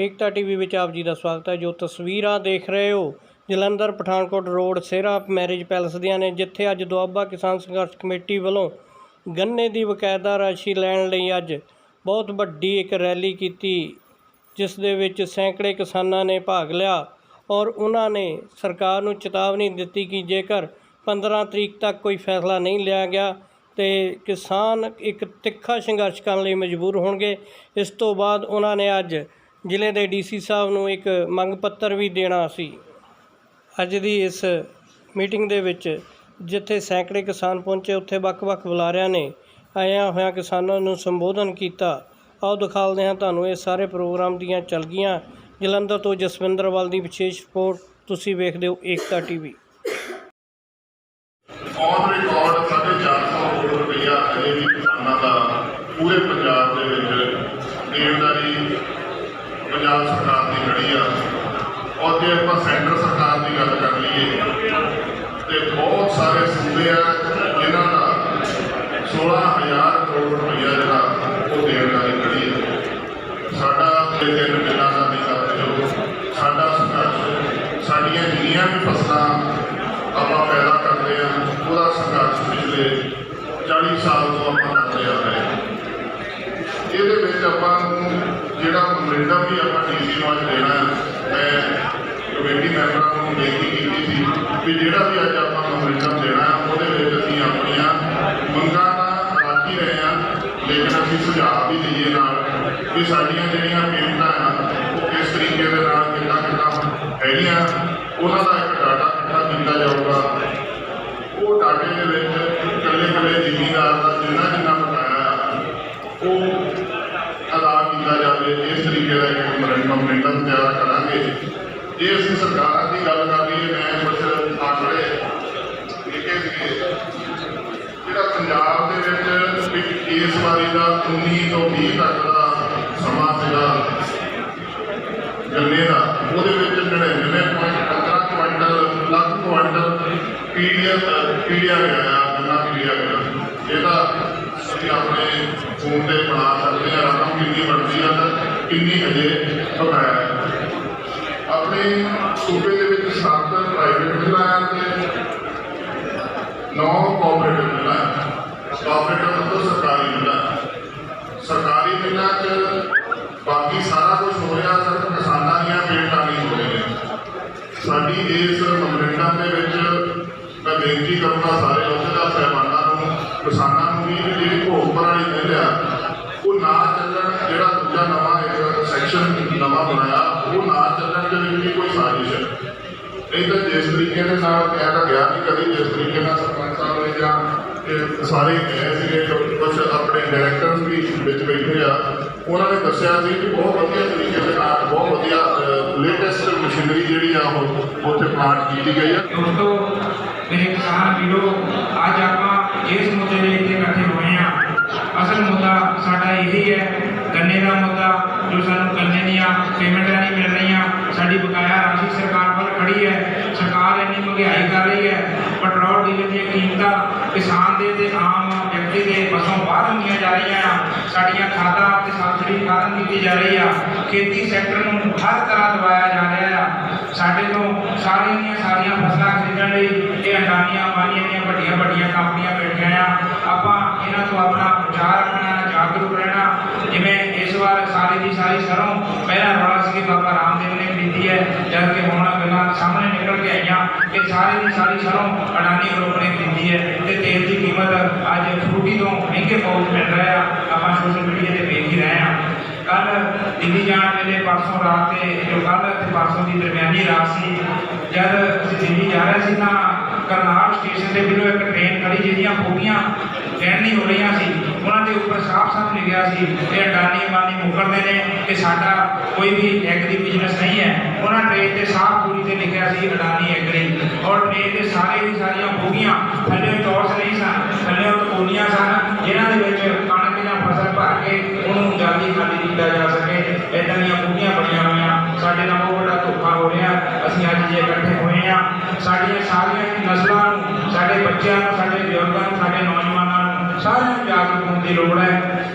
एकता TV विच आप जी का स्वागत है। जो तस्वीरां देख रहे हो जलंधर पठानकोट रोड सेहरा मैरिज पैलेस दियां ने, जिथे अज दुआबा किसान संघर्ष कमेटी वालों गन्ने की बकायदा राशि लैण लई अज बहुत वड्डी एक रैली की, जिस दे विच सैकड़े किसानां ने भाग लिया और उन्होंने सरकार नूं चेतावनी दी कि जेकर 15 तरीक तक कोई फैसला नहीं लिया गया तो किसान एक तिखा संघर्ष करने लई मजबूर होणगे। इस तो बाद उन्होंने अज जिले के DC साहब नूं एक मंग पत्र भी देना सी। अज दी इस मीटिंग दे विच जिथे सैकड़े किसान पहुंचे, उत्थे वख-वख बुलारियां ने आया होया किसानों नूं संबोधन किया। आओ दिखाते हैं तुहानूं ये सारे प्रोग्राम दीयां चलगियां। जलंधर तो जसविंदरवाल की विशेष रिपोर्ट, तुसीं वेखदे हो एकता टीवी। ऑन रिकॉर्ड 450 करोड़ रुपया अजे भी किसानों का पूरे पंजाब के देनदारी पंजाब सरकार की खड़ी आ। और जो आप सेंटर सरकार की गल कर लीए तो बहुत सारे सूबे जिन्हों का 16,000 करोड़ रुपया जोड़ा वो देनदारी खड़ी है। साडा 3 मिलों का नहीं जो साडा संघर्ष, साडियां जिन्नियां भी फसलां आप पैदा करते हैं वह संघर्ष पिछले 40 साल तो आप करते आ रहे हैं। ये जोड़ा मैमोरेंडम भी आप DC में अच देना है। मैं कमेटी मैंबरों को बेनती की थी कि जोड़ा भी अच आप मैमोरेंडम देना है वो असीं अपनियां मंगां राखी रहे हैं, लेकिन असीं सुझाव भी दईए नाल कि साडियां जिहड़ियां पेमेंटां वो किस तरीके दे नाल कितना हैगियां, उन्हां दा एक डाटा इकट्ठा किया जाऊगा। वो डाटे के कल्ले कल्ले जिमीदार का जिन्ना जिन्ना बकाया वो अदा किया जाए। इस तरीके का एक मैमोरेंडम तैयार करांगे। जे असीं सरकारां की गल कर लीए, मैं कुछ आंकड़े लिखे थे जिहड़ा पंजाब दे विच इस बारी का 19 तो 20 तक का समा सीगा गन्ने का, वो 99.15 क्विंटल लख क्विंटल पीड़िया गया, गन्ना पीड़िया गया। यदा असीं अपने फोन से बना सकते हैं रकम कितनी बनती है तो कितनी हजे बकाया है। अपने सूबे के 7 प्राइवेट मिलां ते 9 कोऑपरेटिव मिलां। कोऑपरेटिव मतलब सरकारी मिलां। सरकारी मिलां बाकी सारा कुछ हो रहा, सिर्फ किसानों दी पेमेंटां नहीं हो रही। साडी इस मैमोरेंडम दे विच मैं बेनती करूँगा सारे अहुदेदार साहिबानां नूं, किसानां नूं भी जी भोग प्रणाली मिलिया वो ना चलण, जिहड़ा दूजा नवां एक सैक्शन नवां बनाया वो ना चलण के लिए कोई साजिश है। नहीं तो जिस तरीके के नाल मैं तो गया नहीं कभी, जिस तरीके का सरपंच साहब ने जां सारे गए थे, कुछ अपने डायरैक्टर्स भी विच बैठे आ, उन्होंने दसिया कि बहुत वधिया तरीके के नाल बहुत वधिया लेटेस्ट मशीनरी जिहड़ी आ उत्थे प्लांट की गई है। दोस्तों मेरे किसान वीरो, अज आप इस मुद्दे लिए इतने इकट्ठे हुए हैं। असल मुद्दा साडा यही है, गन्ने का मुद्दा जो सानू गन्ने दी पेमेंटां नहीं मिल रही, साडी बकाया राशि सरकार पर खड़ी है। सरकार इन्नी महंगाई कर रही है, पेट्रोल डीजल दी कीमतां किसान दे ते आम व्यक्ति के बसों बाहर होंदियां जा रही हैं। साडियां खादां ते सब्सिडी खत्म की जा रही है। खेती सैक्टर नूं हर तरह दबाया जा रहा है। साडे तो सारियां फसलां खरीदण लई ये अडानियां अंबानियां दी वड्डियां वड्डियां कंपनियां बैठियां आ। आपां इन्हां तो अपना प्रचार रखना, जागरूक रहना। जिवें इस बार सारी की सारी सरों पहला रौला सी बाबा रामदेव ने खरीदी है, जबकि हुण गल्लां सामने निकल के आईयां कि सारी की सारी सरों अडानी ग्रुप ने खरीदी है। तो तेल की कीमत अज फ्रूटी तो महंगे भाव मिल रहा है, आपां सोशल मीडिया पर देख ही रहे हैं। कल दिल्ली जाने वेले परसों रात जो कल परसों की दरमियानी रात से जब असीं दिल्ली जा रहे थे तो करनाल स्टेशन के बिलों एक ट्रेन खड़ी जिहदियां बोगियां लैंड नहीं हो रही सी, उन्होंने ऊपर साफ साफ लिखा सी कि अडानी अंबानी मुकरते हैं कि साडा कोई भी एग्री बिजनेस नहीं है। उन्होंने ट्रेन से साफ पूरी से लिखा सी अडानी एग्री, और ट्रेन के सारे ही सारिया बोगियां थल्ले टॉर्च नहीं सन, थल्ले कोनियां सन, जिन्होंने कणक या फसल भर के उन्होंने जल्दी खाली किया जा सके। इदां दी बोगियां बनिया हुई, साडे नाल बहुत बड़ा धोखा हो रहा। असीं अज जे इकट्ठे होए हैं, साडियां सारियां नस्लों, साडे बच्चों, साडे बुजुर्गों, साडे नौजवानों सारे जागरूक होने की लोड़ है।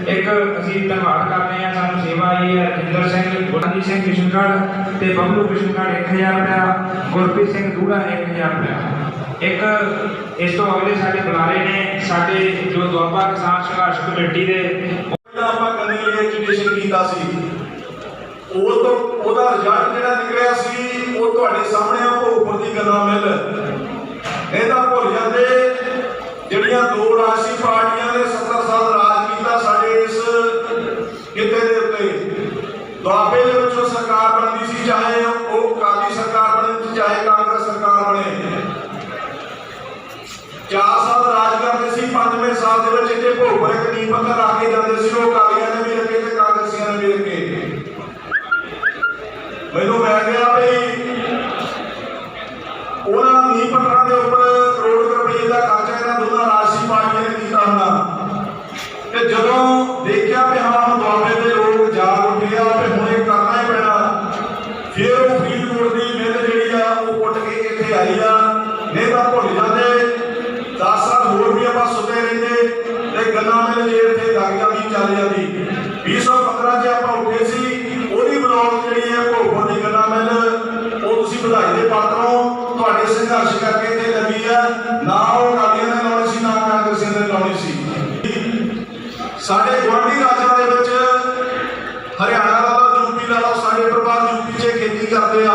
एक असीं धन्यवाद करते हैं, सानूं सेवा ये है ਰਜਿੰਦਰ ਸਿੰਘ, ਗੁਰਜੀਤ ਸਿੰਘ ਕਿਸ਼ਨਗੜ੍ਹ ਤੇ ਬੱਬਲੂ ਕਿਸ਼ਨਗੜ੍ਹ 1000 ਰੁਪਇਆ, ਗੁਰਪ੍ਰੀਤ ਸਿੰਘ ਦੂੜਾ 1000 ਰੁਪਇਆ। ਇੱਕ ਇਸ ਤੋਂ ਅਗਲੇ ਸਾਡੇ ਬੁਲਾਰੇ ਨੇ ਸਾਡੇ ਜੋ ਦੁਆਬਾ ਕਿਸਾਨ ਸੰਘਰਸ਼ ਕਮੇਟੀ ਦੇ ਆਪਾਂ ਗੰਨੇ ਲਈ ਐਜੂਕੇਸ਼ਨ ਕੀਤਾ ਸੀ, ਉਹ ਤੋਂ ਉਹਦਾ ਰਿਜ਼ਲਟ ਜਿਹੜਾ ਨਿਕਲਿਆ ਸੀ ਉਹ ਤੁਹਾਡੇ ਸਾਹਮਣੇ ਆ। ਭੋਗਪੁਰ ਦੀ ਗੰਨਾ ਮਿਲ ਇਹ ਤਾਂ ਭੁੱਲ ਜਾਂਦੇ ਜਿਹੜੀਆਂ ਦੋ ਰਾਸ਼ਟਰੀ ਪਾਰਟੀਆਂ ਨੇ 70 ਸਾਲ ਰਾਜ ਕੀਤਾ ਸਾਡੇ ਇਸ ਕਿੱਤੇ ਦੇ ਉੱਤੇ। ਦੁਆਬੇ ਦੇ ਵਿੱਚੋਂ ਸਰਕਾਰ ਬਣਦੀ ਸੀ, ਚਾਹੇ ਉਹ ਅਕਾਲੀ ਸਰਕਾਰ ਬਣੇ ਚਾਹੇ ਕਾਂਗਰਸ ਸਰਕਾਰ ਬਣੇ। 4 ਸਾਲ ਰਾਜ ਕਰਦੇ ਸੀ, 5ਵੇਂ ਸਾਲ ਦੇ ਵਿੱਚ ਇੱਥੇ ਭੋਗਪੁਰ ਇੱਕ ਨੀਂਹ ਪੱਥਰ ਰੱਖ ਕੇ ਜਾਂਦੇ ਸੀ। ਉਹ ਅਕਾਲੀਆਂ ਨੇ ਵੀ ਰੱਖੇ ਤੇ ਕਾਂਗਰਸੀਆਂ ਨੇ ਵੀ ਰੱਖੇ। ਮੈਨੂੰ ਮੈਂ ਕਿਹਾ ਵੀ ਉਹਨਾਂ ਨੀਂਹ ਪੱਥਰਾਂ ਦੇ ਉੱਪਰ ਕਰੋੜ ਰੁਪਏ ਦਾ ਖਰਚਾ ਇਹਨਾਂ ਦੋਨਾਂ ਰਾਸ਼ਟਰੀ ਪਾਰਟੀਆਂ ਨੇ ਕੀਤਾ ਹੁੰਦਾ। ਤੇ ਜਦੋਂ ਦੇਖਿਆ ਵੀ ਹਾਂ ਦੁਆਬੇ ਦੇ ਲੋਕ ਜਾਗ ਉੱਠੇ ਆ ਤੇ ਹੁਣ ਇਹ ਕਰਨਾ ਹੀ ਪੈਣਾ, ਫਿਰ ਉਹ ਫਰੀਦਕੋਟ ਦੀ ਮਿਲ ਜਿਹੜੀ ਆ ਉਹ ਉੱਠ ਕੇ ਇੱਥੇ ਆਈ ਆ। ਨਹੀਂ ਤਾਂ ਭੁੱਲ ਜਾਂਦੇ 10 ਸਾਲ ਹੋਰ ਵੀ ਆਪਾਂ ਸੁੱਤੇ ਰਹਿੰਦੇ ਤੇ ਗੰਨਾ ਮਿਲ ਜੇ ਇੱਥੇ ਲੱਗ ਜਾਂਦੀ ਚੱਲ ਜਾਂਦੀ। 2015 'ਚ ਆਪਾਂ ਉੱਠੇ ਸੀ, ਉਹਦੀ ਬਲੌਕ ਜਿਹੜੀ ਹੈ ਭੋਗਪੁਰ ਦੀ ਗੰਨਾ ਮਿਲ ਉਹ ਤੁਸੀਂ ਵਧਾਈ ਦੇ ਪਾਤਰ ਹੋ। ਤੁਹਾਡੇ ਸੰਘਰਸ਼ ਕਰਕੇ ਇੱਥੇ ਲੱਗੀ ਆ, ਨਾ ਉਹ ਅਕਾਲੀਆਂ ਨੇ ਲਾਉਣੀ ਸੀ ਨਾ ਕਾਂਗਰਸੀਆਂ ਨੇ ਲਾਉਣੀ ਸੀ। ਸਾਡੇ ਗੁਆਂਢੀ ਰਾਜਾਂ ਦੇ ਵਿੱਚ ਹਰਿਆਣਾ ਲਾ ਲਓ, ਯੂਪੀ ਲਾ ਲਓ, ਸਾਡੇ ਪਰਿਵਾਰ ਯੂਪੀ 'ਚ ਖੇਤੀ ਕਰਦੇ ਆ।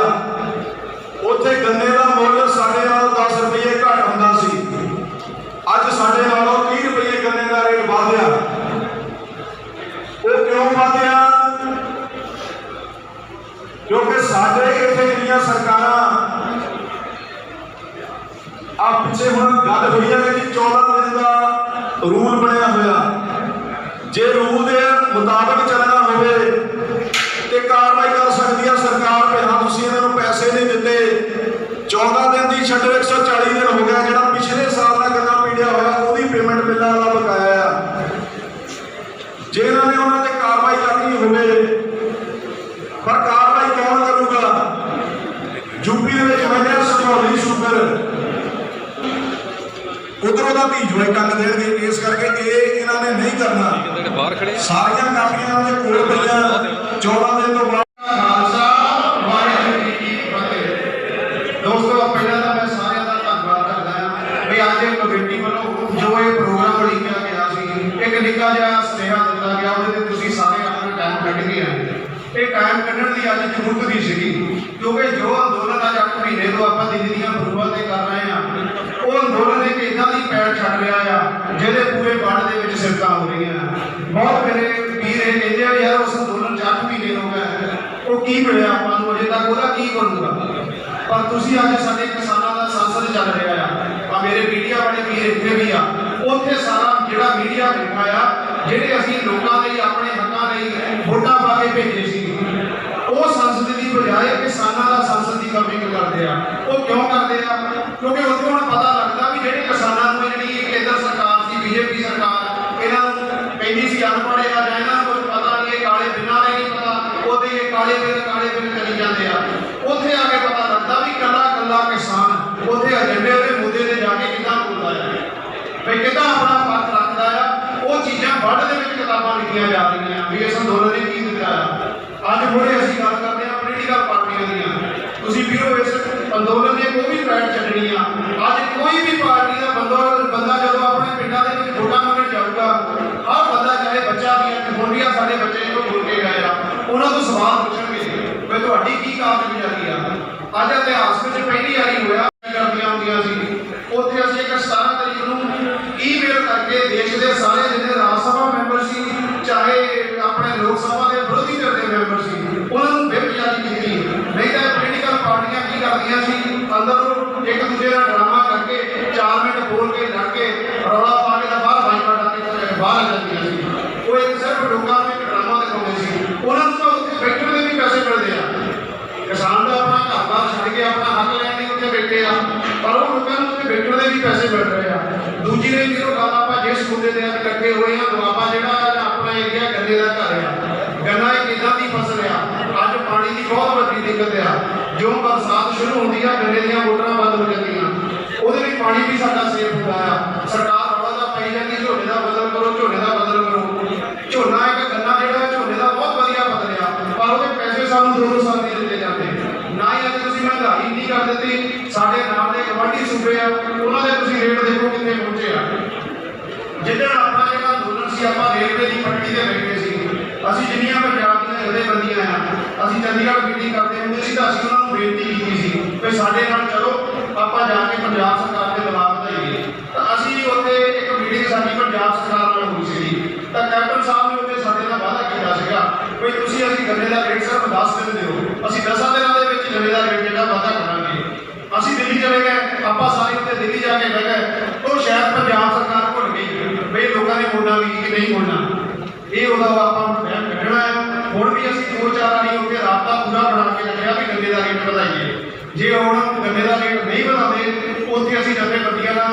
ਉੱਥੇ ਗੰਨੇ ਦਾ ਮੁੱਲ ਸਾਡੇ ਨਾਲੋਂ 10 ਰੁਪਏ ਘੱਟ ਹੁੰਦਾ ਸੀ, ਅੱਜ ਸਾਡੇ ਨਾਲੋਂ 30 ਰੁਪਏ ਗੰਨੇ ਦਾ ਰੇਟ ਵਧਿਆ। ਉਹ ਕਿਉਂ ਵਧਿਆ? ਕਿਉਂਕਿ ਸਾਡੇ ਇੱਥੇ ਜਿਹੜੀਆਂ ਸਰਕਾਰਾਂ ਆ ਪਿੱਛੇ ਹੁਣ ਗੱਲ ਹੋਈ ਹੈ ਕਿ 14 ਦਿਨ ਦਾ ਰੂਲ ਬਣਿਆ ਹੋਇਆ। ਜੇ ਰੂਲ ਦੇ ਮੁਤਾਬਕ ਚੱਲਣਾ ਹੋਵੇ ਤੇ ਕਾਰਵਾਈ ਕਰ ਸਕਦੀ ਹੈ ਸਰਕਾਰ। ਪਹਿਲਾਂ ਤੁਸੀਂ ਇਹਨਾਂ ਨੂੰ ਪੈਸੇ ਨਹੀਂ ਦਿੱਤੇ, 14 ਦਿਨ ਦੀ ਛੱਡੋ 140 ਦਿਨ ਹੋ ਗਿਆ। ਜਿਹੜਾ ਪਿਛਲੇ ਸਾਲ ਦਾ ਗੰਨਾ ਪੀੜਿਆ ਹੋਇਆ ਉਹਦੀ ਪੇਮੈਂਟ ਬਿੱਲਾਂ ਵਾਲਾ ਬਕਾਇਆ ਆ। ਜੇ ਇਹਨਾਂ ਨੇ ਉਹਨਾਂ ਤੇ ਕਾਰਵਾਈ ਕਰਨੀ ਹੋਵੇ, ਪਰ ਕਾਰਵਾਈ ਕੌਣ ਕਰੂਗਾ? ਯੂਪੀ ਦੇ ਵਿੱਚ ਬਣਿਆ ਸਨੌਲੀ ਸ਼ੂਗਰ, ਉਧਰੋਂ ਦਾ ਧੀ ਜੋੜੇ ਕੰਨ ਦੇਣਗੇ। ਇਸ ਕਰਕੇ ਇਹ ਇਹਨਾਂ ਨੇ ਨਹੀਂ ਕਰਨਾ। ਸਾਰੀਆਂ ਕਾਪੀਆਂ ਦੇ ਕੋਲ ਪਈਆਂ 14 ਦਿਨ ਤੋਂ ਬਾਅਦ। ਖਾਲਸਾ ਵਾਹਿਗੁਰੂ ਜੀ ਕੀ ਫਤਿਹ। ਦੋਸਤੋ, ਪਹਿਲਾਂ ਤਾਂ ਮੈਂ ਸਾਰਿਆਂ ਦਾ ਧੰਨਵਾਦ ਕਰਦਾ ਹਾਂ ਵੀ ਅੱਜ ਇਹ ਕਮੇਟੀ ਵੱਲੋਂ ਜੋ ਇਹ ਪ੍ਰੋਗਰਾਮ ਲਿਖਿਆ ਗਿਆ ਸੀ, ਇੱਕ ਨਿੱਕਾ ਜਿਹਾ ਸੁਨੇਹਾ ਦਿੱਤਾ ਗਿਆ, ਉਹਦੇ ਤੇ ਤੁਸੀਂ ਸਾਰੇ ਆਪਣਾ ਟਾਈਮ ਕੱਢ ਕੇ ਆਏ। ਇਹ ਟਾਈਮ ਕੱਢਣ ਦੀ ਅੱਜ ਜ਼ਰੂਰਤ ਵੀ ਸੀਗੀ, ਕਿਉਂਕਿ ਜੋ ਅੰਦੋਲਨ ਅੱਜ 8 ਮਹੀਨੇ ਤੋਂ ਆਪਾਂ ਦਿੱਲੀ ਦੀਆਂ ਬਰੂਹਾਂ ਤੇ ਕਰ ਰਹੇ ਹਾਂ, ਉਹ ਅੰਦੋਲਨ ਇੱਕ ਇਦਾਂ ਦੀ ਪੈੜ ਛੱਡ ਰਿਹਾ ਆ ਜਿਹਦੇ ਪੂਰੇ ਵਰਲਡ ਦੇ ਵਿੱਚ ਸਿਫਤਾਂ ਹੋ ਰਹੀਆਂ। ਬਹੁਤ ਮੇਰੇ ਵੀਰ ਇਹ ਕਹਿੰਦੇ ਆ ਯਾਰ ਉਸ ਅੰਦੋਲਨ 'ਚ 8 ਮਹੀਨੇ ਹੋ ਗਏ, ਉਹ ਕੀ ਮਿਲਿਆ ਆਪਾਂ ਨੂੰ ਅਜੇ ਤੱਕ, ਉਹਦਾ ਕੀ ਬਣੂਗਾ? ਪਰ ਤੁਸੀਂ ਅੱਜ ਸਾਡੇ ਕਿਸਾਨਾਂ ਦਾ ਸੰਸਦ ਚੱਲ ਰਿਹਾ ਆ, ਮੇਰੇ ਮੀਡੀਆ ਵਾਲੇ ਵੀਰ ਇੱਥੇ ਵੀ ਆ, ਉੱਥੇ ਸਾਰਾ ਜਿਹੜਾ ਮੀਡੀਆ ਬੈਠਾ ਆ, ਜਿਹੜੇ ਅਸੀਂ ਲੋਕਾਂ ਲਈ ਆਪਣੇ ਹੱਕਾਂ ਲਈ ਵੋਟਾਂ ਪਾ ਕੇ ਭੇਜੇ ਸੀ, ਉਹ ਸੰਸਦ ਦੀ ਬਜਾਏ ਕਿਸਾਨਾਂ ਦਾ ਸੰਸਦ ਦੀ ਕਵਰਿੰਗ ਕਰਦੇ ਆ। ਉਹ ਕਿਉਂ ਕਰਦੇ ਆ? ਕਿਉਂਕਿ ਉੱਥੇ ਹੁਣ ਪਤਾ ਲੱਗਦਾ ਵੀ ਜਿਹੜੇ ਕਿਸਾਨਾਂ ਨੂੰ ਜਿਹੜੀ ਕੇਂਦਰ ਸਰਕਾਰ ਸੀ, ਬੀਜੇਪੀ ਸਰਕਾਰ, ਇਹਨਾਂ ਨੂੰ ਕਹਿੰਦੀ ਸੀ ਅਨਪੜ੍ਹ ਆ ਜਾਂ ਇਹਨਾਂ ਨੂੰ ਕੁਝ ਪਤਾ ਨਹੀਂ, ਇਹ ਕਾਲੇ ਬਿਨਾਂ ਦਾ ਨਹੀਂ ਪਤਾ, ਉਹਦੇ ਇਹ ਕਾਲੇ ਬਿੱਲ ਕਰੀ ਜਾਂਦੇ ਆ। ਉੱਥੇ ਆ ਕੇ ਪਤਾ ਲੱਗਦਾ ਵੀ ਕੱਲਾ ਕਿਸਾਨ ਉੱਥੇ ਏਜੰਡੇ ਦੇ ਮੁੱਦੇ ਤੇ ਜਾ ਕੇ ਕਿੱਦਾਂ ਬੋਲਦਾ ਹੈ, ਵੀ ਕਿੱਦਾਂ ਆਪਣਾ ਪੱਖ ਰੱਖਦਾ ਆ। ਉਹ ਚੀਜ਼ਾਂ ਵਰਲਡ ਦੇ ਵਿੱਚ ਕਿਤਾਬਾਂ ਲਿਖੀਆਂ ਜਾ ਰਹੀਆਂ ਵੀ ਇਸ ਅੰਦੋਲਨ ਨੇ ਕੀ ਦਿੱਤਾ ਆ। ਅੱਜ ਹੁਣੇ ਅਸੀਂ ਗੱਲ ਕਰਦੇ ਹਾਂ ਪੋਲੀਟੀਕਲ ਪਾਰਟੀਆਂ ਦੀਆਂ। ਤੁਸੀਂ ਵੀਰੋ ਇਸ ਅੰਦੋਲਨ ਦੇ ਕੋਈ ਵੀ ਪੈੜ ਛੱਡਣੀ ਆ। ਅੱਜ ਕੋਈ ਵੀ ਪਾਰਟੀ ਦਾ ਬੰਦਾ ਜਦੋਂ ਆਪਣੇ ਪਿੰਡਾਂ ਦੇ ਵਿੱਚ ਵੋਟਾਂ ਮੰਗਣ ਜਾਊਗਾ, ਹਰ ਬੰਦਾ ਚਾਹੇ ਬੱਚਾ ਵੀ ਆ, ਹੁਣ ਵੀ ਆ ਸਾਡੇ ਬੱਚੇ ਜਦੋਂ ਬੋਲ ਕੇ ਗਏ ਆ, ਉਹਨਾਂ ਤੋਂ ਸਵਾਲ ਪੁੱਛਣਗੇ ਵੀ ਤੁਹਾਡੀ ਕੀ ਕਾਰਗੁਜ਼ਾਰੀ ਆ। ਅੱਜ ਇਤਿਹਾਸ ਵਿੱਚ ਪਹਿਲੀ ਵਾਰੀ ਹੋਇਆ ਕਰਦੀਆਂ ਹੁੰਦੀਆਂ ਸੀ। ਉੱਥੇ ਅਸੀਂ ਇੱਕ 17 ਤਰੀਕ ਨੂੰ ਈਮੇਲ ਕਰਕੇ ਦੇਸ਼ ਦੇ ਸਾਰੇ ਜਿਹੜੇ ਰਾਜ ਸਭਾ ਮੈਂਬਰ ਸੀ, ਚਾਹੇ ਆਪਣੇ ਲੋਕ ਸਭਾ ਦੇ ਵਿਰੋਧੀ ਧਿਰ ਦੇ ਮੈਂਬਰ ਸੀ, ਉਹਨਾਂ ਨੂੰ ਵਿਪ ਜਾਰੀ ਕੀਤੀ। ਨਹੀਂ ਤਾਂ ਪੋਲੀਟੀਕਲ ਪਾਰਟੀਆਂ ਕੀ ਕਰਦੀਆਂ ਸੀ, ਅੰਦਰ ਇੱਕ ਦੂਜੇ ਦਾ ਡਰਾਮਾ ਕਰਕੇ 4 ਮਿੰਟ ਬੋਲ ਕੇ ਲੜ ਕੇ ਰੌਲਾ ਪਾ ਕੇ ਤਾਂ ਬਾਹਰ ਬਾਈਕਾਟ ਆ ਕੇ ਬਾਹਰ ਆ ਜਾਂਦੀਆਂ ਸੀ। ਉਹ ਇੱਕ ਸਿਰਫ ਲੋਕਾਂ ਨੂੰ ਇੱਕ ਡਰਾਮਾ ਦਿਖਾਉਂਦੇ ਸੀ। ਉਹਨਾਂ ਨੂੰ ਤਾਂ ਉੱਥੇ ਬੈਠਣ ਦੇ ਵੀ ਪੈਸੇ ਮਿਲਦੇ ਆ। ਕਿਸਾਨ ਦਾ ਆਪਣਾ ਘਰ-ਬਾਰ ਛੱਡ ਕੇ ਆਪਣਾ ਹੱਕ ਲੈਣ ਲਈ ਉੱਥੇ ਬੈਠੇ ਆ, ਪਰ ਉਹ ਲੋਕਾਂ ਨੂੰ ਉੱਥੇ ਬੈਠਣ ਦੇ ਵੀ ਪੈਸੇ ਮਿਲ ਰਹੇ ਆ। ਦੂਜੀ ਨੇ ਜਦੋਂ ਗੱਲ ਆਪਾਂ ਜਿਸ ਮੁੱਦੇ ਦੇ ਅੱਜ ਇਕੱਠੇ ਹੋਏ ਆ, ਦੁਆਬਾ ਜਿਹੜਾ ਆਪਣਾ ਏਰੀਆ ਗੰਨੇ ਦਾ ਘਰ ਆ। ਗੰਨਾ ਇੱਕ ਇੱਦਾਂ ਦੀ ਫਸਲ ਆ, ਅੱਜ ਪਾਣੀ ਦੀ ਬਹੁਤ ਵੱਡੀ ਦਿੱਕਤ ਆ। ਜੋ ਬਰਸਾਤ ਸ਼ੁਰੂ ਹੁੰਦੀ ਆ, ਗੰਨੇ ਦੀਆਂ ਮੋਟਰਾਂ ਬੰਦ ਹੋ ਜਾਂਦੀਆਂ, ਉਹਦੇ ਲਈ ਪਾਣੀ ਵੀ ਸਾਡਾ ਸੇਫ ਹੁੰਦਾ ਆ। ਸਰਕਾਰ ਰੌਲਾ ਦਾ ਪਾਈ ਜਾਂਦੀ ਝੋਨੇ ਦਾ ਬਦਲ ਕਰੋ, ਝੋਨੇ ਦਾ ਬਦਲ ਕਰੋ। ਝੋਨਾ ਇੱਕ ਗੰਨਾ ਜਿਹੜਾ ਝੋਨੇ ਦਾ ਬਹੁਤ ਵਧੀਆ ਬਦਲਿਆ, ਕਰ ਦਿੱਤੀ। ਸਾਡੇ ਨਾਲ ਦੇ ਗਵਾਂਢੀ ਸੂਬੇ ਆ, ਉਹਨਾਂ ਦੇ ਤੁਸੀਂ ਰੇਟ ਦੇਖੋ ਕਿੰਨੇ ਪਹੁੰਚੇ ਆ। ਜਿੱਦਣ ਆਪਣਾ ਜਿਹੜਾ ਅੰਦੋਲਨ ਸੀ, ਆਪਾਂ ਰੇਲਵੇ ਦੀ ਪੱਟੀ ਤੇ ਬੈਠੇ ਸੀ, ਅਸੀਂ ਜਿੰਨੀਆਂ ਪੰਜਾਬ ਦੀਆਂ ਜਥੇਬੰਦੀਆਂ ਆ, ਅਸੀਂ ਚੰਡੀਗੜ੍ਹ ਮੀਟਿੰਗ ਕਰਦੇ ਹੁੰਦੇ ਸੀ ਤਾਂ ਅਸੀਂ ਉਹਨਾਂ ਨੂੰ ਬੇਨਤੀ ਕੀਤੀ ਸੀ ਵੀ ਸਾਡੇ ਨਾਲ ਚਲੋ ਆਪਾਂ ਜਾ ਕੇ ਪੰਜਾਬ ਸਰਕਾਰ ਦੇ ਦਬਾਅ ਵਧਾਈਏ। ਤਾਂ ਅਸੀਂ ਉੱਥੇ ਇੱਕ ਮੀਟਿੰਗ ਸਾਡੀ ਪੰਜਾਬ ਸਰਕਾਰ ਨਾਲ ਹੋਈ ਸੀ, ਤਾਂ ਕੈਪਟਨ ਸਾਹਿਬ ਨੇ ਉੱਥੇ ਸਾਡੇ ਨਾਲ ਵਾਅਦਾ ਕੀਤਾ ਸੀਗਾ ਵੀ ਤੁਸੀਂ ਅਸੀਂ ਗੰਨੇ ਦਾ ਰੇਟ ਸਿਰਫ 10 ਦਿਨ ਦਿਓ, ਅਸੀਂ 10 ਦਿਨਾਂ ਦੇ ਵਿੱਚ ਗੰਨੇ ਦਾ ਰੇਟ ਜਿਹੜਾ ਵਾਧਾ ਕਰਾਂਗੇ। ਅਸੀਂ ਦਿੱਲੀ ਚਲੇ ਗਏ, ਆਪਾਂ ਸਾਰੇ ਉੱਥੇ ਦਿੱਲੀ ਜਾ ਕੇ ਬਹਿ ਗਏ, ਉਹ ਸ਼ਾਇਦ ਪੰਜਾਬ ਸਰਕਾਰ ਭੁੱਲ ਗਈ ਵੀ ਲੋਕਾਂ ਨੇ ਮੁੜਨਾ ਵੀ ਕਿ ਨਹੀਂ ਮੁੜਨਾ। ਇਹ ਉਹਦਾ ਆਪਾਂ ਨੂੰ ਵਹਿਮ ਕੱਢਣਾ ਹੈ। ਹੁਣ ਵੀ ਅਸੀਂ 2-4 ਵਾਰੀ ਉੱਥੇ ਰਾਬਤਾ ਪੂਰਾ ਬਣਾ ਕੇ ਰੱਖਿਆ ਵੀ ਗੰਨੇ ਦਾ ਰੇਟ ਵਧਾਈਏ। ਜੇ ਹੁਣ ਗੰਨੇ ਦਾ ਰੇਟ ਨਹੀਂ ਵਧਾਉਂਦੇ, ਉੱਥੇ ਅਸੀਂ ਜਥੇਬੰਦੀਆਂ ਦਾ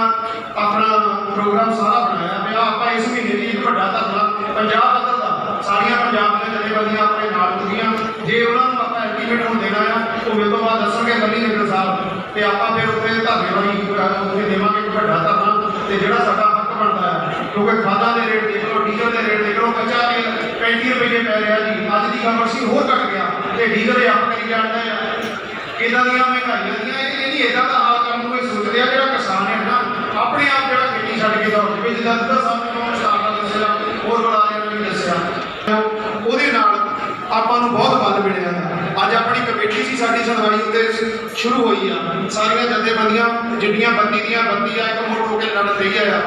ਆਪਣਾ ਪ੍ਰੋਗਰਾਮ ਸਾਰਾ ਬਣਾਇਆ ਪਿਆ। ਆਪਾਂ ਇਸ ਮਹੀਨੇ ਦੀ ਇੱਕ ਵੱਡਾ ਧਰਨਾ ਪੰਜਾਬ ਪੱਧਰ ਦਾ, ਸਾਰੀਆਂ ਪੰਜਾਬ ਦੀਆਂ ਜਥੇਬੰਦੀਆਂ ਆਪਣੇ ਨਾਲ ਹੁੰਦੀਆਂ। ਜੇ ਉਹਨਾਂ ਨੂੰ ਆਪਾਂ ਐਸਟੀਮੇਟ ਹੁਣ ਦੇਣਾ ਆ, ਉਹ ਮੇਰੇ ਤੋਂ ਬਾਅਦ ਦੱਸਣਗੇ ਮੱਲੀ ਨਗਰ ਸਾਹਿਬ, ਤੇ ਆਪਾਂ ਫਿਰ ਉੱਥੇ ਧਰਨੇ ਵਾਲੀ ਉੱਥੇ ਦੇਵਾਂਗੇ ਇੱਕ ਵੱਡਾ ਧਰਨਾ, ਤੇ ਜਿਹੜਾ ਸਾਡਾ ਹੱਕ ਬਣਦਾ ਹੈ। ਕਿਉਂਕਿ ਖਾਦਾਂ ਦੇ ਰੇਟ ਦੇਖ ਲਓ, ਡੀਜ਼ਲ ਦੇ ਰੇਟ ਦੇਖ ਲਓ, ਕੱਚਾ ਤੇਲ 35 ਰੁਪਏ ਪੈ ਰਿਹਾ ਜੀ, ਅੱਜ ਦੀ ਖਬਰ ਸੀ ਹੋਰ ਘਟ ਗਿਆ, ਤੇ ਡੀਜ਼ਲ ਇਹ ਆਪ ਕਰੀ ਜਾਂਦੇ ਆ। ਇੱਦਾਂ ਦੀਆਂ ਮਹਿੰਗਾਈਆਂ ਦੀਆਂ ਇਹਦੀ ਇੱਦਾਂ ਦਾ ਹਾਲ ਕਰਨ ਨੂੰ ਇਹ ਸੋਚਦੇ ਆ। ਜਿਹੜਾ ਕਿਸਾਨ ਹੈ ਨਾ, ਆਪਣੇ ਆਪ ਜਿਹੜਾ ਖੇਤੀ ਛੱਡ ਕੇ ਦੌੜ ਜਾਵੇ, ਜਿੱਦਾਂ ਦੁੱਧਾ ਸਾਹਿਬ ਨੇ ਮੈਨੂੰ ਸਟਾਰਟਾਂ ਦੱਸਿਆ, ਹੋਰ ਬੁਲਾਰਿਆਂ ਨੇ ਵੀ ਦੱਸਿਆ, ਉਹਦੇ ਨਾਲ ਆਪਾਂ ਨੂੰ ਬਹੁਤ ਬਲ ਮਿਲਿਆ। ਅੱਜ ਆਪਣੀ ਕਮੇਟੀ ਸੀ, ਸਾਡੀ ਸੁਣਵਾਈ ਉੱਤੇ ਸ਼ੁਰੂ ਹੋਈ ਆ। ਸਾਰੀਆਂ ਜਥੇਬੰਦੀਆਂ ਜਿੰਨੀਆਂ ਬੱਤੀ ਦੀਆਂ ਬੱਤੀ ਆ, ਇੱਕ ਮੁੱਠ ਹੋ ਕੇ ਲੜ ਰਹੀ ਆ।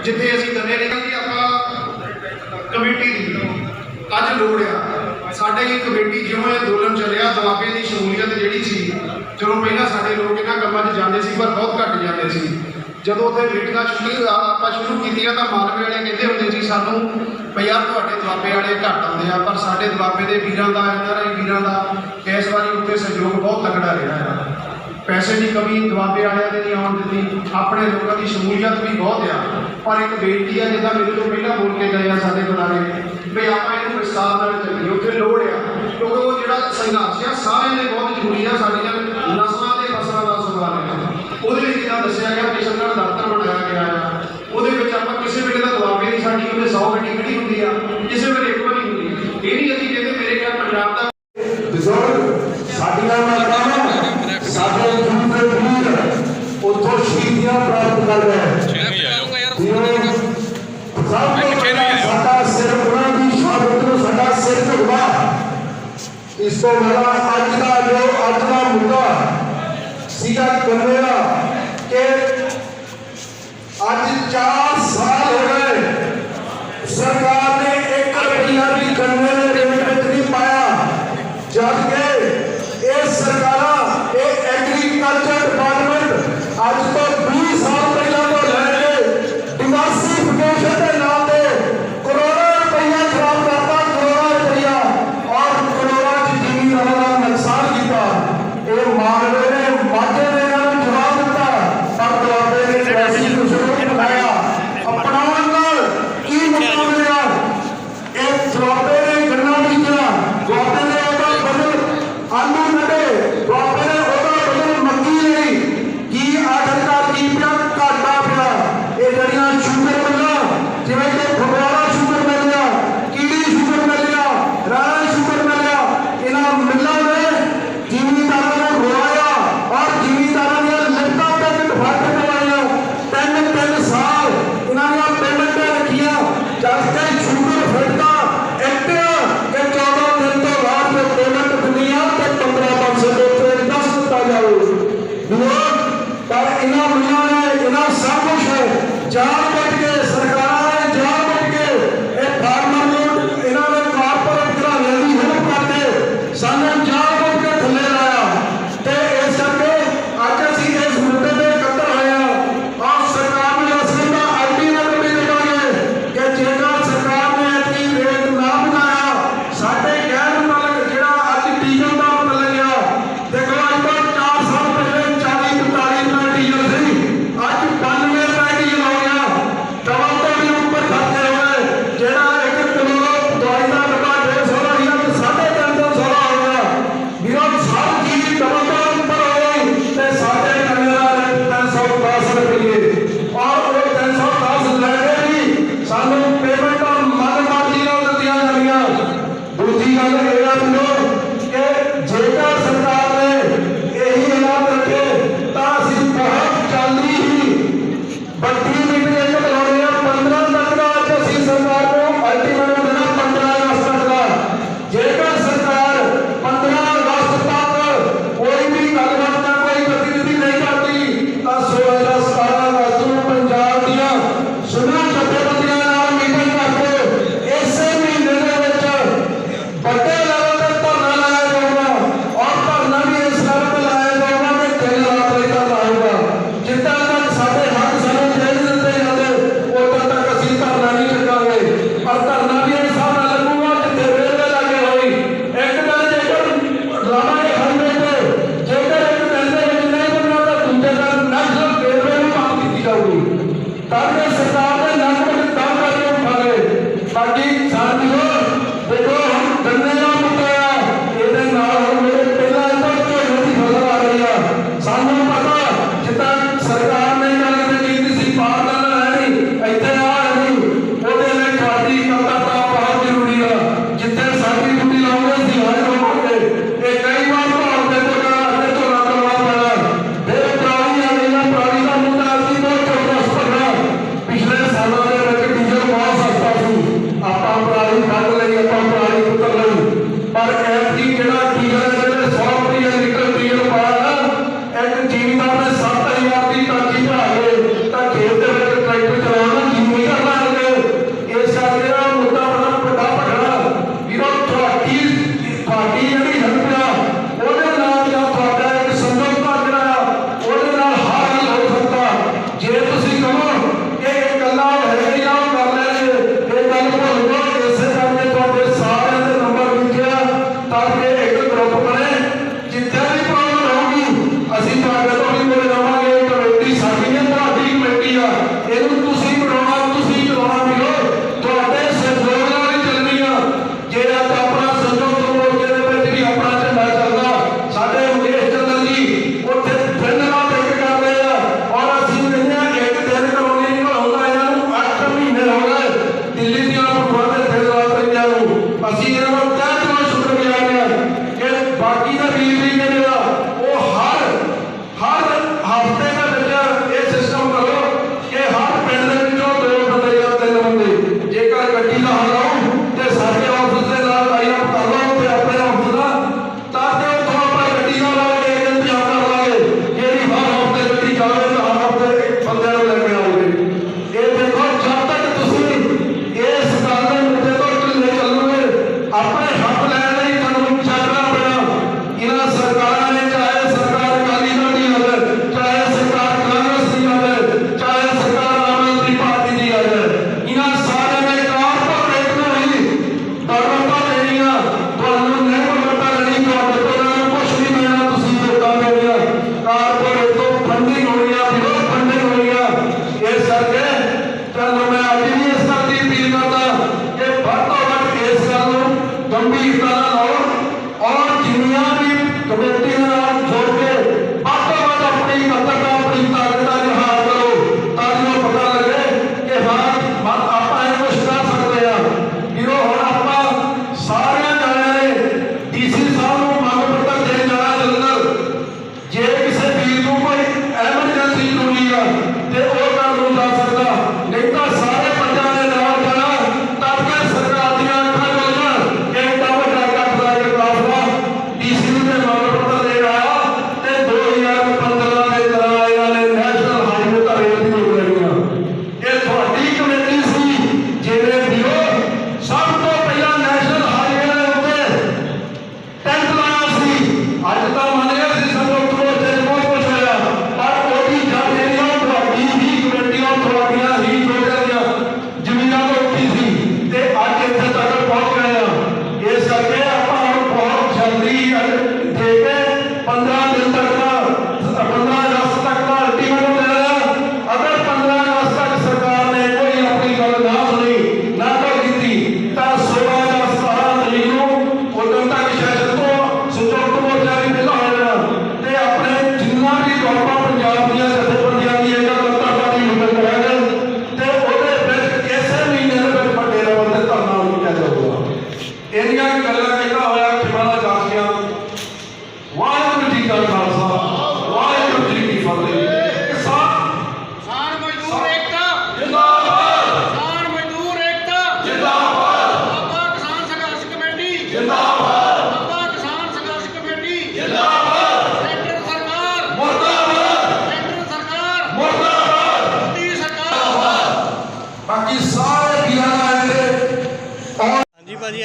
ਜਿੱਥੇ ਅਸੀਂ ਗੰਨੇ ਨਹੀਂ ਜੀ, ਆਪਾਂ ਕਮੇਟੀ ਦੀ ਅੱਜ ਲੋੜ ਆ। ਸਾਡੇ ਇਹ ਕਮੇਟੀ ਜਿਉਂ ਇਹ ਅੰਦੋਲਨ ਚੱਲਿਆ, ਦੁਆਬੇ ਦੀ ਸ਼ਮੂਲੀਅਤ ਜਿਹੜੀ ਸੀ, ਚਲੋ ਪਹਿਲਾਂ ਸਾਡੇ ਲੋਕ ਇਹਨਾਂ ਕੰਮਾਂ 'ਚ ਜਾਂਦੇ ਸੀ, ਪਰ ਬਹੁਤ ਘੱਟ ਜਾਂਦੇ ਸੀ। ਜਦੋਂ ਉੱਥੇ ਮੀਟਿੰਗਾਂ ਆਪਾਂ ਸ਼ੁਰੂ ਕੀਤੀਆਂ ਤਾਂ ਮਾਲਵੇ ਵਾਲੇ ਕਹਿੰਦੇ ਹੁੰਦੇ ਸੀ ਸਾਨੂੰ ਵੀ ਯਾਰ ਤੁਹਾਡੇ ਦੁਆਬੇ ਵਾਲੇ ਘੱਟ ਆਉਂਦੇ ਆ, ਪਰ ਸਾਡੇ ਦੁਆਬੇ ਦੇ ਵੀਰਾਂ ਦਾ, NRI ਵੀਰਾਂ ਦਾ ਇਸ ਵਾਰੀ ਉੱਤੇ ਸਹਿਯੋਗ ਬਹੁਤ ਤਕੜਾ ਰਿਹਾ ਹੈ। ਪੈਸੇ ਦੀ ਕਮੀ ਦੁਆਬੇ ਵਾਲਿਆਂ ਦੇ ਨਹੀਂ ਆਉਣ ਦਿੱਤੀ, ਆਪਣੇ ਲੋਕਾਂ ਦੀ ਸ਼ਮੂਲੀਅਤ ਵੀ ਬਹੁਤ ਆ। ਪਰ ਇੱਕ ਬੇਨਤੀ ਆ, ਜਿੱਦਾਂ ਮੇਰੇ ਤੋਂ ਪਹਿਲਾਂ ਬੋਲ ਕੇ ਗਏ ਆ ਸਾਡੇ ਬੁਲਾਰੇ, ਵੀ ਆਪਾਂ ਇਹਨੂੰ ਵਿਸਤਾਰ ਨਾਲ ਚੱਲੀਏ। ਉੱਥੇ ਲੋੜ ਆ, ਕਿਉਂਕਿ ਉਹ ਜਿਹੜਾ ਸੰਘਰਸ਼ ਆ ਸਾਰਿਆਂ ਲਈ ਬਹੁਤ ਜ਼ਰੂਰੀ ਆ। ਸਾਡੀਆਂ ਨਸਲਾਂ ਤੇ ਫਸਲਾਂ ਦਾ ਸਵਾਲ ਹੈ, ਉਹਦੇ ਲਈ ਜਿੱਦਾਂ ਦੱਸਿਆ ਗਿਆ ਕਿਸ਼ਨਗੜ੍ਹ ਦਫ਼ਤਰ ਬਣਾਇਆ ਗਿਆ ਆ। ਉਹਦੇ ਵਿੱਚ ਆਪਾਂ ਕਿਸੇ ਵੇਲੇ ਦਾ ਦੁਆਬੇ ਦੀ ਸਾਡੀ ਉਹਦੇ 100 ਗੱਡੀ ਖੜੀ ਹੁੰਦੀ ਆ, ਕਿਸੇ ਵੇਲੇ ਇੱਕ ਵਾਰੀ ਹੁੰਦੀ। ਇਹ ਨਹੀਂ ਅਸੀਂ ਕਹਿੰਦੇ ਮੇਰੇ ਖਿਆਲ ਪੰਜਾਬ ਦਾ ਬਜ਼ੁਰਗ ਸਾਡੀਆਂ ਮਾਤਾਵਾਂ, ਸਾਡੇ ਦੂਸਰੇ ਵੀਰ ਉੱਥੋਂ ਸ਼ਹੀਦੀਆਂ ਪ੍ਰਾਪਤ ਕਰ ਰਹੇ ਹਨ। ਸਾਡਾ ਸਿਰ ਉਹਨਾਂ ਦੀ ਸ਼ਹਾਦਤ ਨੂੰ ਸਾਡਾ ਸਿਰ ਝੁਕਵਾ। ਇਸ ਤੋਂ ਮੇਰਾ ਅੱਜ ਦਾ ਮੁੱਦਾ ਸੀਗਾ ਗੰਨੇ ਦਾ, ਕਿ ਅੱਜ 4 ਸਾਲ ਹੋ ਗਏ ਸਰਕਾਰ ਨੇ 1 ਰੁਪਈਆ ਵੀ ਗੰਨੇ ਦੇ ਰੇਟ ਵਿੱਚ ਨਹੀਂ ਪਾਇਆ, ਜਦ ਕਿ ਇਹ ਸਰਕਾਰਾਂ, ਇਹ ਐਗਰੀਕਲਚਰ ਡਿਪਾਰਟਮੈਂਟ ਅੱਜ ਤੋਂ 20 ਸਾਲ ਪਹਿਲਾਂ ਤੋਂ ਲੈ ਕੇ ਡਿਵਰਸਿਫਿਕੇਸ਼ਨ ਦੇ ਨਾਮ ਤੇ ਕਰੋੜਾਂ ਰੁਪਈਆ ਖਰਾਬ ਕਰਤਾ, ਕਰੋੜਾਂ ਰੁਪਈਆ, ਔਰ ਕਰੋੜਾਂ ਚ ਜ਼ਿਮੀਂਦਾਰਾਂ ਦਾ ਨੁਕਸਾਨ ਕੀਤਾ। ਇਹ ਮਾਲਵੇ ਨੇ ਮਾਝੇ ਨੇ ਇਹਨਾਂ ਨੂੰ ਜਵਾਬ ਦਿੱਤਾ, ਪਰ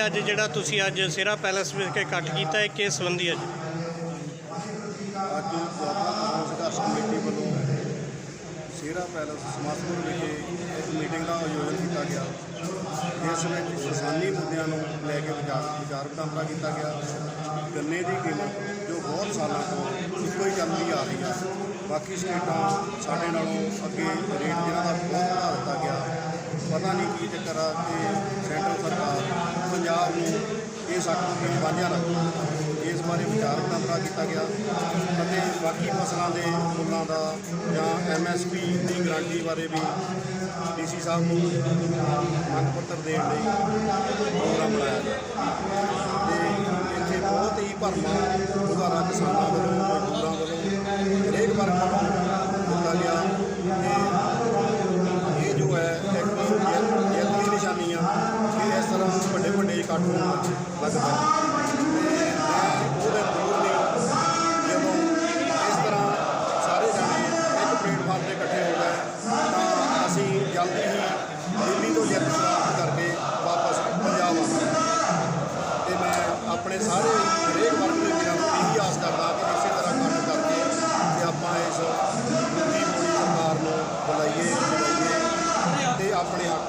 ਅੱਜ ਜਿਹੜਾ ਤੁਸੀਂ ਅੱਜ ਸਿਹਰਾ ਪੈਲੇਸ ਵਿਖੇ ਇਕੱਠ ਕੀਤਾ ਹੈ, ਕਿਸ ਸੰਬੰਧੀ ਅੱਜ? ਅੱਜ ਦੁਆਬਾ ਸੰਘਰਸ਼ ਕਮੇਟੀ ਵੱਲੋਂ ਸਿਹਰਾ ਪੈਲੇਸ ਸਮਾਸਪੁਰ ਵਿਖੇ ਇੱਕ ਮੀਟਿੰਗ ਦਾ ਆਯੋਜਨ ਕੀਤਾ ਗਿਆ, ਜਿਸ ਵਿੱਚ ਕਿਸਾਨੀ ਮੁੱਦਿਆਂ ਨੂੰ ਲੈ ਕੇ ਵਿਚਾਰ ਵਟਾਂਦਰਾ ਕੀਤਾ ਗਿਆ। ਗੰਨੇ ਦੀ ਕੀਮਤ ਜੋ ਬਹੁਤ ਸਾਲਾਂ ਤੋਂ ਇੱਕੋ ਹੀ ਚੱਲਦੀ ਆ ਰਹੀ ਹੈ, ਬਾਕੀ ਸਟੇਟਾਂ ਸਾਡੇ ਨਾਲੋਂ ਅੱਗੇ ਰੇਟ ਜਿਹਨਾਂ ਦਾ ਬਹੁਤ ਵਧਾ ਦਿੱਤਾ ਗਿਆ। ਪਤਾ ਨਹੀਂ ਕੀ ਚੱਕਰ ਆ ਕਿ ਸੈਂਟਰ ਸਰਕਾਰ ਪੰਜਾਬ ਨੂੰ ਇਸ ਹੱਕ ਨੂੰ ਕਿਵੇਂ ਵਾਂਝਾ ਰੱਖਦੀ, ਇਸ ਬਾਰੇ ਵਿਚਾਰ ਵਟਾਂਦਰਾ ਕੀਤਾ ਗਿਆ ਅਤੇ ਬਾਕੀ ਫਸਲਾਂ ਦੇ ਮੁੱਲਾਂ ਦਾ ਜਾਂ MSP ਦੀ ਗਰੰਟੀ ਬਾਰੇ ਵੀ DC ਸਾਹਿਬ ਨੂੰ ਮੰਗ ਪੱਤਰ ਦੇਣ ਲਈ ਪ੍ਰੋਗਰਾਮ ਬਣਾਇਆ ਗਿਆ ਅਤੇ ਇੱਥੇ ਬਹੁਤ ਹੀ ਭਰਵਾਂ ਹੁੰਗਾਰਾ ਕਿਸਾਨਾਂ ਵੱਲੋਂ, ਮਜ਼ਦੂਰਾਂ ਵੱਲੋਂ, ਹਰੇਕ ਵਰਗ ਵੱਲੋਂ ਦਿੱਤਾ ਗਿਆ ਕਿ ਇਹ ਜੋ ਹੈ ਇੱਕ ਜਿੱਤ ਦੀ ਨਿਸ਼ਾਨੀ ਆ ਕਿ ਇਸ ਤਰ੍ਹਾਂ ਵੱਡੇ ਵੱਡੇ ਇਕੱਠ ਹੋਣ ਲੱਗ ਪਏ। ਅਤੇ ਉਹਦੇ ਦੂਰ ਨਹੀਂ, ਜਦੋਂ ਇਸ ਤਰ੍ਹਾਂ ਸਾਰੇ ਜਾਣੇ ਇੱਕ ਪਲੇਟਫਾਰਮ 'ਤੇ ਇਕੱਠੇ ਹੋ ਗਏ ਤਾਂ ਅਸੀਂ ਜਲਦੀ ਹੀ ਦਿੱਲੀ ਤੋਂ ਜਿੱਤ ਪ੍ਰਾਪਤ ਕਰਕੇ ਵਾਪਸ ਪੰਜਾਬ ਆਵਾਂਗੇ। ਅਤੇ ਮੈਂ ਆਪਣੇ ਸਾਰੇ ਹਰੇਕ ਵਰਗ ਦੇ ਵੀਰਾਂ ਨੂੰ ਇਹੀ ਆਸ ਕਰਦਾ ਕਿ ਇਸੇ ਤਰ੍ਹਾਂ ਕੰਮ ਕਰਕੇ ਕਿ ਆਪਾਂ ਇਸ ਮੋਦੀ ਸਰਕਾਰ ਨੂੰ ਬੁਲਾਈਏ ਅਤੇ ਆਪਣੇ ਹੱਕ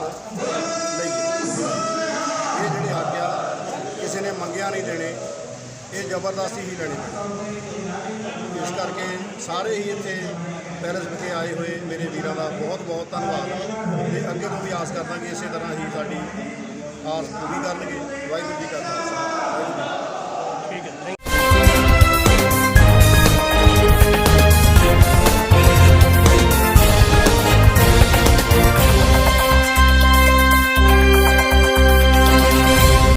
ਲਈਏ। ਇਹ ਜਿਹੜੇ ਹੱਕ ਆ ਕਿਸੇ ਨੇ ਮੰਗਿਆ ਨਹੀਂ ਦੇਣੇ, ਇਹ ਜ਼ਬਰਦਸਤੀ ਹੀ ਲੈਣੇ ਪੈਣੇ। ਇਸ ਕਰਕੇ ਸਾਰੇ ਹੀ ਇੱਥੇ ਪੈਲੇਸ ਵਿਖੇ ਆਏ ਹੋਏ ਮੇਰੇ ਵੀਰਾਂ ਦਾ ਬਹੁਤ ਬਹੁਤ ਧੰਨਵਾਦ ਅਤੇ ਅੱਗੇ ਤੋਂ ਵੀ ਆਸ ਕਰਦਾ ਕਿ ਇਸੇ ਤਰ੍ਹਾਂ ਹੀ ਸਾਡੀ ਆਸ ਪੂਰੀ ਕਰਨਗੇ। ਵਾਹਿਗੁਰੂ ਜੀ ਕਾ ਖਾਲਸਾ।